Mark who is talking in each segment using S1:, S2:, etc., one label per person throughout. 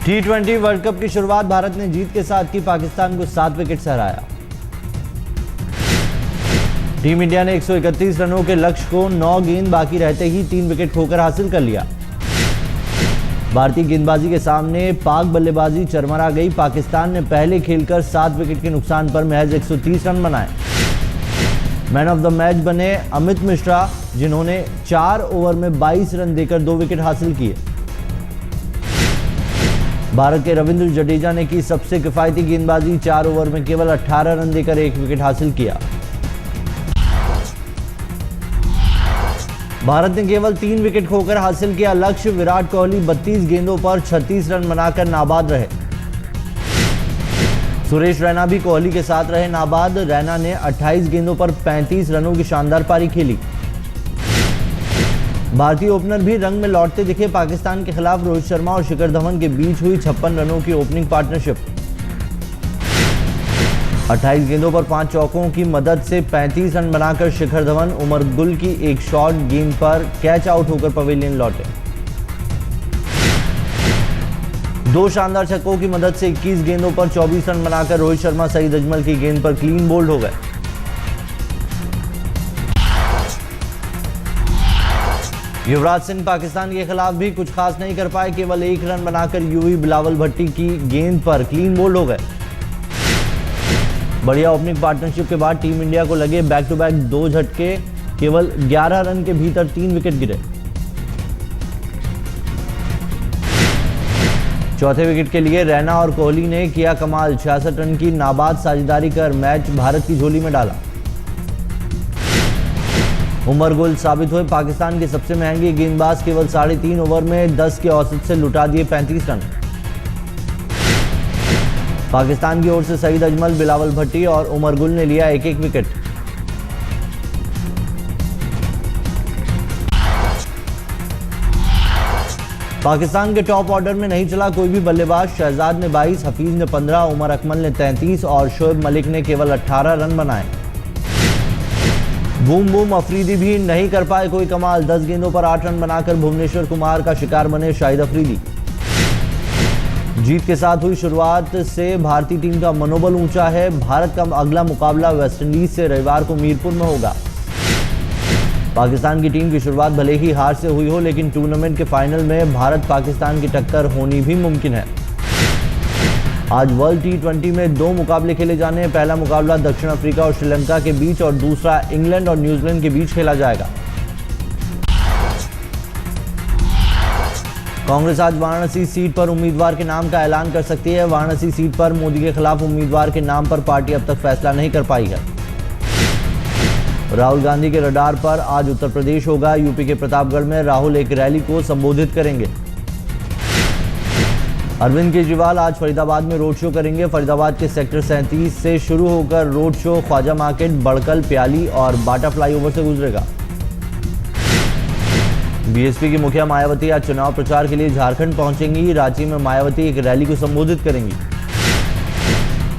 S1: T20 world cup की शुरुआत भारत ने जीत के साथ की, पाकिस्तान को 7 विकेट से हराया। टीम इंडिया ने 131 रनों के लक्ष्य को 9 गेंद बाकी रहते ही 3 विकेट खोकर हासिल कर लिया। भारतीय गेंदबाजी के सामने पाक बल्लेबाजी चरमरा गई। पाकिस्तान ने पहले खेलकर 7 विकेट के नुकसान पर महज 130 रन बनाए। मैन ऑफ द मैच बने अमित मिश्रा, जिन्होंने 4 ओवर में 22 रन देकर 2 विकेट हासिल किए। भारत के रविंद्र जडेजा ने की सबसे किफायती गेंदबाजी, 4 ओवर में केवल 18 रन देकर 1 विकेट हासिल किया। भारत ने केवल 3 विकेट खोकर हासिल किया लक्ष्य। विराट कोहली 32 गेंदों पर 36 रन बनाकर नाबाद रहे। सुरेश रैना भी कोहली के साथ रहे नाबाद। रैना ने 28 गेंदों पर 35 रनों की शानदार पारी खेली। भारतीय ओपनर भी रंग में लौटते दिखे। पाकिस्तान के खिलाफ रोहित शर्मा और शिखर धवन के बीच हुई 56 रनों की ओपनिंग पार्टनरशिप। 28 गेंदों पर 5 चौकों की मदद से 35 रन बनाकर शिखर धवन उमर गुल की एक शॉर्ट गेंद पर कैच आउट होकर पवेलियन लौटे। 2 शानदार छक्कों की मदद से 21 गेंदों पर 24 रन बनाकर रोहित शर्मा सईद अजमल की गेंद पर क्लीन बोल्ड हो गए। युवराज सिंह पाकिस्तान के खिलाफ भी कुछ खास नहीं कर पाए। केवल 1 रन बनाकर यूवी बिलावल भट्टी की गेंद पर क्लीन बोल्ड हो गए। बढ़िया ओपनिंग पार्टनरशिप के बाद टीम इंडिया को लगे बैक टू बैक 2 झटके। केवल 11 रन के भीतर 3 विकेट गिरे। चौथे विकेट के लिए रैना और कोहली ने किया कमाल। 66 रन की नाबाद साझेदारी कर मैच भारत की झोली में डाला। उमर गुल साबित हुए पाकिस्तान के सबसे महंगे गेंदबाज। केवल 3.5 ओवर में 10 के औसत से लुटा दिए 35 रन। पाकिस्तान की ओर से सईद अजमल, बिलावल भट्टी और उमर गुल ने लिया 1-1 विकेट। पाकिस्तान के टॉप ऑर्डर में नहीं चला कोई भी बल्लेबाज। शहजाद ने 22, हफीज ने 15, उमर अकमल ने 33 और शोएब मलिक ने केवल 18 रन बनाए। बूम अफरीदी भी नहीं कर पाए कोई कमाल। 10 गेंदों पर 8 रन बनाकर भुवनेश्वर कुमार का शिकार बने शाहिद अफरीदी। जीत के साथ हुई शुरुआत से भारतीय टीम का मनोबल ऊंचा है। भारत का अगला मुकाबला वेस्टइंडीज से रविवार को मीरपुर में होगा। पाकिस्तान की टीम की शुरुआत भले ही हार से हुई हो, लेकिन टूर्नामेंट के फाइनल में भारत पाकिस्तान की टक्कर होनी भी मुमकिन है। आज वर्ल्ड T20 में 2 मुकाबले खेले जाने हैं। पहला मुकाबला दक्षिण अफ्रीका और श्रीलंका के बीच और दूसरा इंग्लैंड और न्यूजीलैंड के बीच खेला जाएगा। कांग्रेस आज वाराणसी सीट पर उम्मीदवार के नाम का ऐलान कर सकती है। वाराणसी सीट पर मोदी के खिलाफ उम्मीदवार के नाम पर पार्टी अब तक फैसला नहीं कर पाई है। राहुल गांधी के रडार पर आज उत्तर प्रदेश होगा। यूपी के प्रतापगढ़ में राहुल एक रैली को संबोधित करेंगे। अरविंद केजरीवाल आज फरीदाबाद में रोड शो करेंगे। फरीदाबाद के सेक्टर 37 से शुरू होकर road show Khwaja market, Badkal, Pyali और बाटा फ्लाईओवर से गुजरेगा। बीएसपी की मुखिया मायावती आज चुनाव प्रचार के लिए झारखंड पहुंचेंगी। रांची में मायावती एक रैली को संबोधित करेंगी।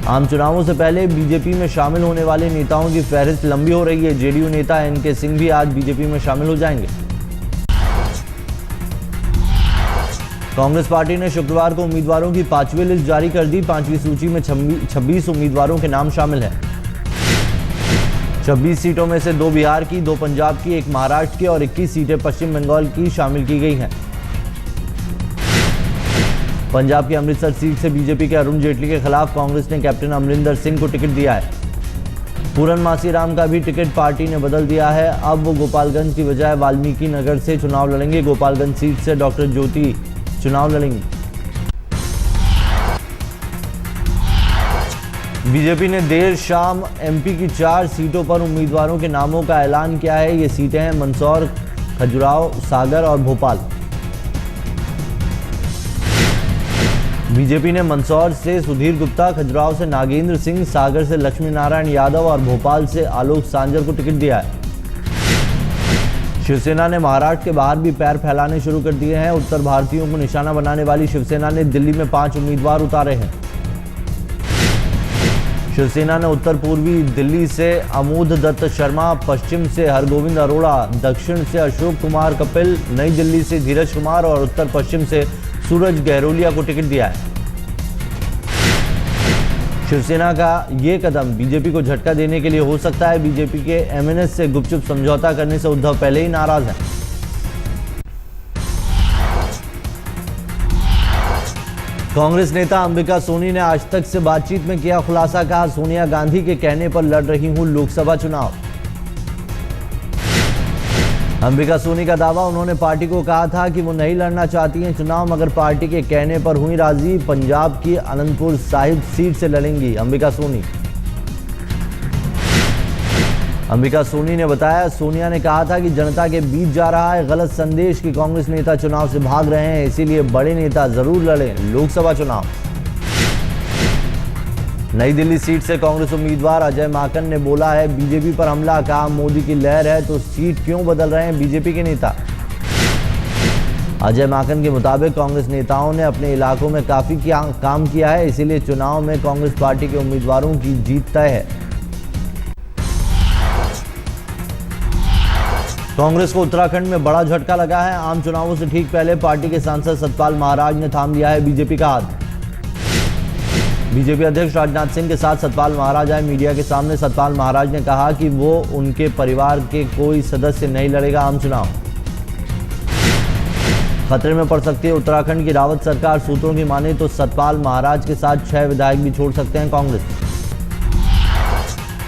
S1: आम चुनावों से पहले बीजेपी में शामिल होने वाले नेताओं की फहरिस्त लंबी हो रही है। जेडीयू नेता एनके सिंह भी आज बीजेपी में शामिल हो जाएंगे। कांग्रेस पार्टी ने शुक्रवार को उम्मीदवारों की 5वीं लिस्ट जारी कर दी। 5वीं सूची में 26 उम्मीदवारों के नाम शामिल हैं। 26 सीटों में से 2 बिहार की, 2 पंजाब की, 1 महाराष्ट्र की और 21 सीटें पश्चिम बंगाल की शामिल की गई हैं। पंजाब की अमृतसर सीट से बीजेपी के अरुण जेटली के खिलाफ कांग्रेस ने कैप्टन अमरिंदर सिंह को टिकट दिया है। पूरनमासी राम का भी टिकट पार्टी ने बदल दिया है। अब वो गोपालगंज की बजाय वाल्मीकि नगर से चुनाव लड़ेंगे। गोपालगंज सीट से डॉक्टर ज्योति चुनाव लड़ेंगे। बीजेपी ने देर शाम एमपी की 4 सीटों पर उम्मीदवारों के नामों का ऐलान किया है। ये सीटें हैं मंदसौर, खजुराहो, सागर और भोपाल। बीजेपी ने मंदसौर से सुधीर गुप्ता, खजुराहो से नागेंद्र सिंह, सागर से लक्ष्मी नारायण यादव और भोपाल से आलोक सांजर को टिकट दिया है। शिवसेना ने महाराष्ट्र के बाहर भी पैर फैलाने शुरू कर दिए हैं। उत्तर भारतीयों को निशाना बनाने वाली शिवसेना ने दिल्ली में 5 उम्मीदवार उतारे हैं। शिवसेना ने उत्तर पूर्वी दिल्ली से अमोद दत्त शर्मा, पश्चिम से हरगोविंद अरोड़ा, दक्षिण से अशोक कुमार कपिल, नई दिल्ली से धीरज कुमार और उत्तर पश्चिम से सूरज गहरोलिया को टिकट दिया है। शिवसेना का ये कदम बीजेपी को झटका देने के लिए हो सकता है। बीजेपी के एमएनएस से गुपचुप समझौता करने से उद्धव पहले ही नाराज हैं। कांग्रेस नेता अंबिका सोनी ने आज तक से बातचीत में किया खुलासा। कहा, सोनिया गांधी के कहने पर लड़ रही हूं लोकसभा चुनाव। अंबिका सोनी का दावा, उन्होंने पार्टी को कहा था कि वो नहीं लड़ना चाहती हैं चुनाव, मगर पार्टी के कहने पर हुई राजी। पंजाब की अनंतपुर साहिब सीट से लड़ेंगी अंबिका सोनी। अंबिका सोनी ने बताया, सोनिया ने कहा था कि जनता के बीच जा रहा है गलत संदेश कि कांग्रेस नेता चुनाव से भाग रहे हैं, इसीलिए बड़े नेता जरूर लड़ें लोकसभा चुनाव। नई दिल्ली सीट से कांग्रेस उम्मीदवार अजय माकन ने बोला है, बीजेपी पर हमला। कहा, मोदी की लहर है तो सीट क्यों बदल रहे हैं बीजेपी के नेता। अजय माकन के मुताबिक कांग्रेस नेताओं ने अपने इलाकों में काफी काम किया है, इसीलिए चुनाव में कांग्रेस पार्टी के उम्मीदवारों की जीत तय है। कांग्रेस को उत्तराखंड में बड़ा झटका लगा है। आम चुनावों से ठीक पहले पार्टी के सांसद सतपाल महाराज ने थाम लिया है बीजेपी का हाथ। बीजेपी अध्यक्ष राजनाथ सिंह के साथ सतपाल महाराज आए मीडिया के सामने। सतपाल महाराज ने कहा कि वो उनके परिवार के कोई सदस्य नहीं लड़ेगा आम चुनाव। खतरे में पड़ सकती है उत्तराखंड की रावत सरकार। सूत्रों की माने तो सतपाल महाराज के साथ 6 विधायक भी छोड़ सकते हैं कांग्रेस।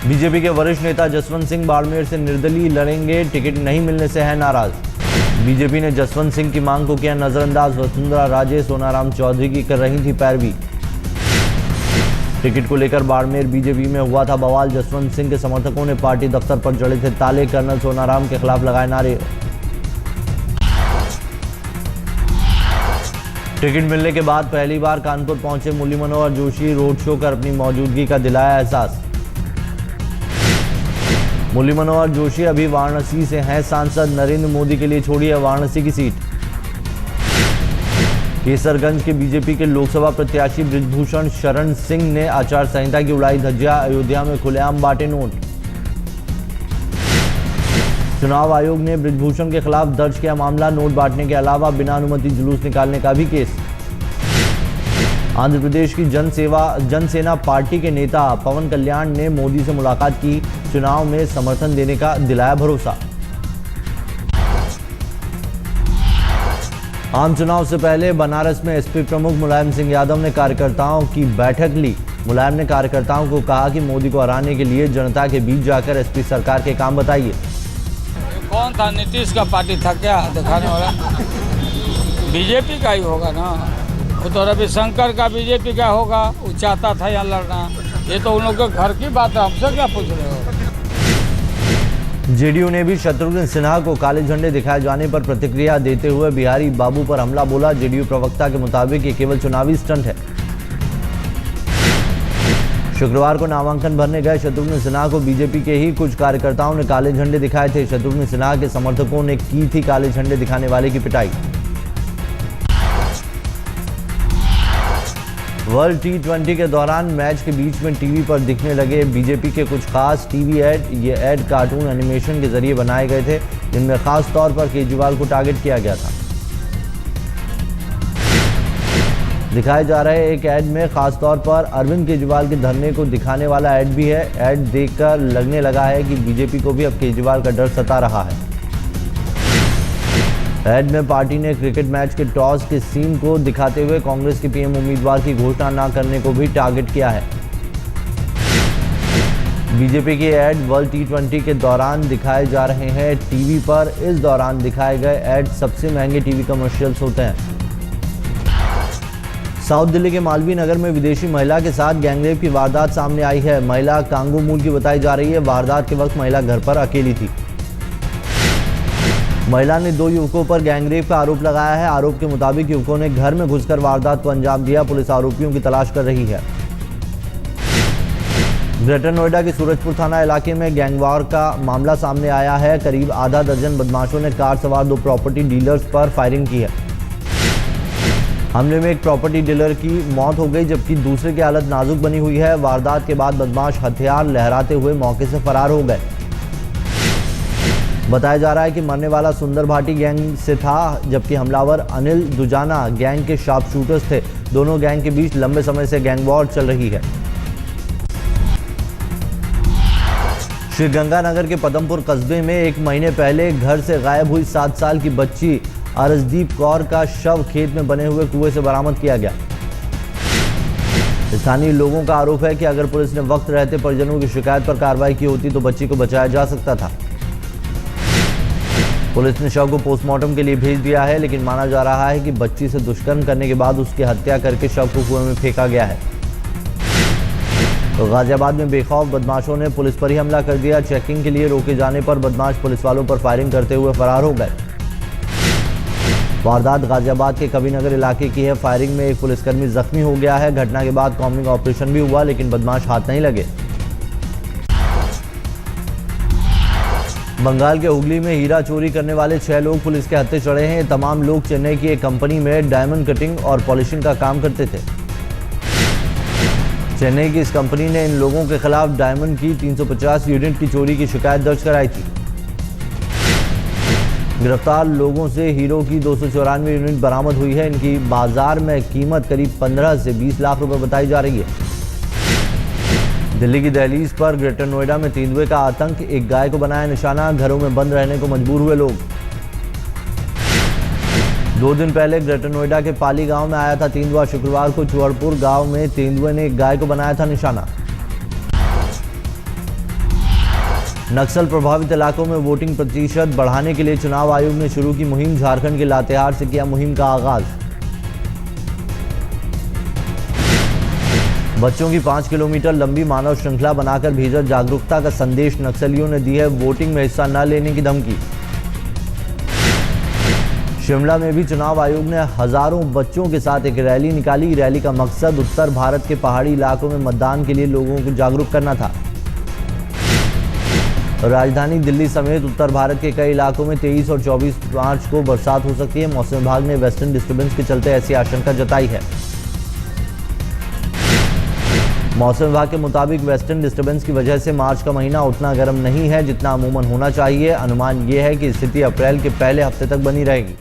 S1: बीजेपी के वरिष्ठ नेता जसवंत सिंह बाड़मेर से निर्दलीय लड़ेंगे, टिकट नहीं मिलने से है नाराज। बीजेपी ने जसवंत सिंह की मांग को किया नजरअंदाज। वसुंधरा राजे सोनाराम चौधरी की कर रही थी पैरवी। टिकट को लेकर बाड़मेर बीजेपी में हुआ था बवाल। जसवंत सिंह के समर्थकों ने पार्टी दफ्तर पर जड़े थे ताले। कर्नल सोनाराम के खिलाफ लगाए नारे। टिकट मिलने के बाद पहली बार कानपुर पहुंचे मुरली मनोहर जोशी। रोड शो कर अपनी मौजूदगी का दिलाया एहसास। मुरली मनोहर जोशी अभी वाराणसी से हैं सांसद। नरेंद्र मोदी के लिए छोड़ी है वाराणसी की सीट। केसरगंज के बीजेपी के लोकसभा प्रत्याशी बृजभूषण शरण सिंह ने आचार संहिता की उड़ाई धज्जियां। अयोध्या में खुलेआम बांटे नोट। चुनाव आयोग ने बृजभूषण के खिलाफ दर्ज किया मामला। नोट बांटने के अलावा बिना अनुमति जुलूस निकालने का भी केस। आंध्र प्रदेश की जनसेना पार्टी के नेता पवन कल्याण ने मोदी से मुलाकात की। चुनाव में समर्थन देने का दिलाया भरोसा। आम चुनाव से पहले बनारस में एसपी प्रमुख मुलायम सिंह यादव ने कार्यकर्ताओं की बैठक ली। मुलायम ने कार्यकर्ताओं को कहा कि मोदी को हराने के लिए जनता के बीच जाकर एसपी सरकार के काम बताइए।
S2: कौन था? नीतीश का पार्टी था क्या दिखाने वाला? बीजेपी का ही होगा ना। वो तो रविशंकर का बीजेपी का होगा। वो चाहता था यहाँ लड़ना। ये तो उन लोगों के घर की बात है, हमसे क्या पूछ रहे हो?
S1: जेडीयू ने भी शत्रुघ्न सिन्हा को काले झंडे दिखाए जाने पर प्रतिक्रिया देते हुए बिहारी बाबू पर हमला बोला। जेडीयू प्रवक्ता के मुताबिक ये केवल चुनावी स्टंट है। शुक्रवार को नामांकन भरने गए शत्रुघ्न सिन्हा को बीजेपी के ही कुछ कार्यकर्ताओं ने काले झंडे दिखाए थे। शत्रुघ्न सिन्हा के समर्थकों ने की थी काले झंडे दिखाने वाले की पिटाई। वर्ल्ड T20 के दौरान मैच के बीच में टीवी पर दिखने लगे बीजेपी के कुछ खास टीवी ऐड। ये ऐड कार्टून एनिमेशन के जरिए बनाए गए थे, जिनमें खास तौर पर केजरीवाल को टारगेट किया गया था। दिखाए जा रहे एक ऐड में खास तौर पर अरविंद केजरीवाल के धरने को दिखाने वाला ऐड भी है। ऐड देखकर लगने लगा है कि बीजेपी को भी अब केजरीवाल का डर सता रहा है। ऐड में पार्टी ने क्रिकेट मैच के टॉस के सीन को दिखाते हुए कांग्रेस के पीएम उम्मीदवार की घोषणा न करने को भी टारगेट किया है। बीजेपी की ऐड वर्ल्ड T20 के दौरान दिखाए जा रहे हैं टीवी पर। इस दौरान दिखाए गए ऐड सबसे महंगे टीवी कमर्शियल्स होते हैं। साउथ दिल्ली के मालवीय नगर में विदेशी महिला के साथ गैंगरेप की वारदात सामने आई है। महिला कांगो मूल की बताई जा रही है। वारदात के वक्त महिला घर पर अकेली थी। महिला ने 2 युवकों पर गैंगरेप का आरोप लगाया है। आरोप के मुताबिक युवकों ने घर में घुसकर वारदात को अंजाम दिया। पुलिस आरोपियों की तलाश कर रही है। ग्रेटर नोएडा के सूरजपुर थाना इलाके में गैंगवार का मामला सामने आया है। करीब आधा दर्जन बदमाशों ने कार सवार 2 प्रॉपर्टी डीलर्स पर फायरिंग की है। हमले में एक प्रॉपर्टी डीलर की मौत हो गई, जबकि दूसरे की हालत नाजुक बनी हुई है। वारदात के बाद बदमाश हथियार लहराते हुए मौके से फरार हो गए। बताया जा रहा है कि मरने वाला सुंदर भाटी गैंग से था, जबकि हमलावर अनिल दुजाना गैंग के शार्प शूटर्स थे। दोनों गैंग के बीच लंबे समय से गैंग वॉर चल रही है। श्रीगंगानगर के पदमपुर कस्बे में 1 महीने पहले घर से गायब हुई 7 साल की बच्ची अरशदीप कौर का शव खेत में बने हुए कुएं से बरामद किया गया। स्थानीय लोगों का आरोप है कि अगर पुलिस ने वक्त रहते परिजनों की शिकायत पर कार्रवाई की होती तो बच्ची को बचाया जा सकता था। पुलिस ने शव को पोस्टमार्टम के लिए भेज दिया है, लेकिन माना जा रहा है कि बच्ची से दुष्कर्म करने के बाद उसकी हत्या करके शव को कुएं में फेंका गया है। तो गाजियाबाद में बेखौफ बदमाशों ने पुलिस पर ही हमला कर दिया। चेकिंग के लिए रोके जाने पर बदमाश पुलिस वालों पर फायरिंग करते हुए फरार हो गए। वारदात गाजियाबाद के कबीरनगर इलाके की है। फायरिंग में एक पुलिसकर्मी जख्मी हो गया है। घटना के बाद कॉम्बिंग ऑपरेशन भी हुआ, लेकिन बदमाश हाथ नहीं लगे। बंगाल के हुगली में हीरा चोरी करने वाले 6 लोग पुलिस के हत्थे चढ़े हैं। ये तमाम लोग चेन्नई की एक कंपनी में डायमंड कटिंग और पॉलिशिंग का काम करते थे। चेन्नई की इस कंपनी ने इन लोगों के खिलाफ डायमंड की 350 यूनिट की चोरी की शिकायत दर्ज कराई थी। गिरफ्तार लोगों से हीरो की 294 यूनिट बरामद हुई है। इनकी बाजार में कीमत करीब 15 से 20 लाख रुपए बताई जा रही है। दिल्ली की दहलीज पर ग्रेटर नोएडा में तेंदुए का आतंक, एक गाय को बनाया निशाना, घरों में बंद रहने को मजबूर हुए लोग। 2 दिन पहले ग्रेटर नोएडा के पाली गांव में आया था तेंदुआ। शुक्रवार को चुहड़पुर गांव में तेंदुए ने एक गाय को बनाया था निशाना। नक्सल प्रभावित इलाकों में वोटिंग प्रतिशत बढ़ाने के लिए चुनाव आयोग ने शुरू की मुहिम। झारखंड के लातेहार से किया मुहिम का आगाज। बच्चों की 5 किलोमीटर लंबी मानव श्रृंखला बनाकर भेजा जागरूकता का संदेश। नक्सलियों ने दी है वोटिंग में हिस्सा न लेने की धमकी। शिमला में भी चुनाव आयोग ने हजारों बच्चों के साथ एक रैली निकाली। रैली का मकसद उत्तर भारत के पहाड़ी इलाकों में मतदान के लिए लोगों को जागरूक करना था। राजधानी दिल्ली समेत उत्तर भारत के कई इलाकों में 23 और 24 मार्च को बरसात हो सकती है। मौसम विभाग ने वेस्टर्न डिस्टर्बेंस के चलते ऐसी आशंका जताई है। मौसम विभाग के मुताबिक वेस्टर्न डिस्टर्बेंस की वजह से मार्च का महीना उतना गर्म नहीं है जितना अमूमन होना चाहिए। अनुमान यह है कि स्थिति अप्रैल के पहले हफ्ते तक बनी रहेगी।